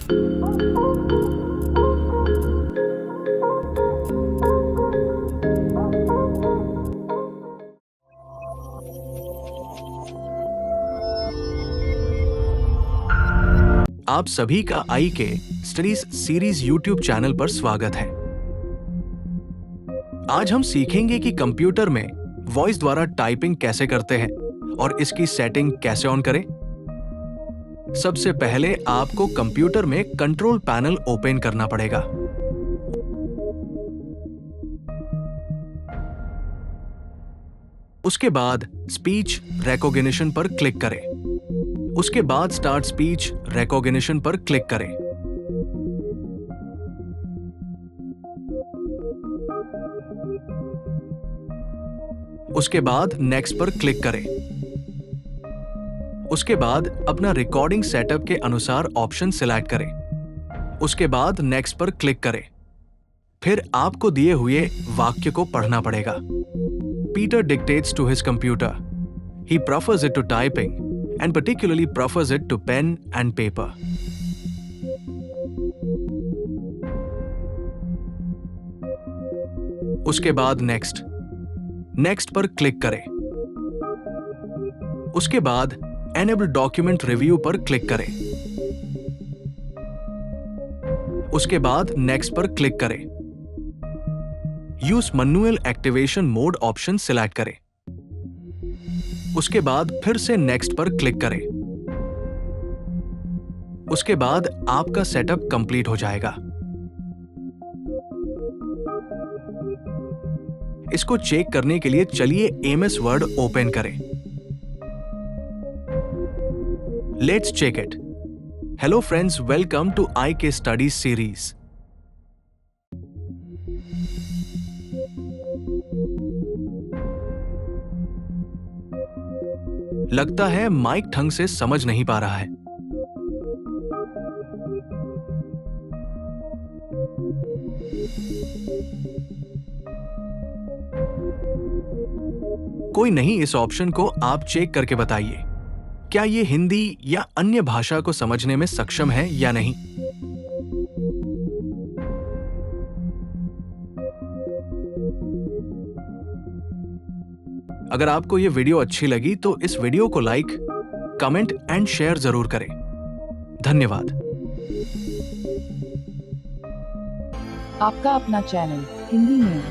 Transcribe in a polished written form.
आप सभी का आई के स्टडीज सीरीज यूट्यूब चैनल पर स्वागत है। आज हम सीखेंगे कि कंप्यूटर में वॉइस द्वारा टाइपिंग कैसे करते हैं और इसकी सेटिंग कैसे ऑन करें। सबसे पहले आपको कंप्यूटर में कंट्रोल पैनल ओपन करना पड़ेगा। उसके बाद स्पीच रिकॉग्निशन पर क्लिक करें। उसके बाद स्टार्ट स्पीच रिकॉग्निशन पर क्लिक करें। उसके बाद नेक्स्ट पर क्लिक करें। उसके बाद अपना रिकॉर्डिंग सेटअप के अनुसार ऑप्शन सिलेक्ट करें। उसके बाद नेक्स्ट पर क्लिक करें। फिर आपको दिए हुए वाक्य को पढ़ना पड़ेगा। Peter dictates to his computer. He prefers it to typing and particularly prefers it to pen and paper. उसके बाद नेक्स्ट पर क्लिक करें। उसके बाद Enable Document Review पर क्लिक करें। उसके बाद नेक्स्ट पर क्लिक करें। Use Manual Activation Mode option select करें। उसके बाद फिर से नेक्स्ट पर क्लिक करें। उसके बाद आपका सेटअप कंप्लीट हो जाएगा। इसको चेक करने के लिए चलिए एमएस वर्ड ओपन करें। Let's check it. Hello friends, welcome to I K study series. लगता है माइक ढंग से समझ नहीं पा रहा है। कोई नहीं, इस ऑप्शन को आप चेक करके बताइए, क्या ये हिंदी या अन्य भाषा को समझने में सक्षम है या नहीं। अगर आपको ये वीडियो अच्छी लगी तो इस वीडियो को लाइक, कमेंट एंड शेयर जरूर करें। धन्यवाद। आपका अपना चैनल हिंदी में।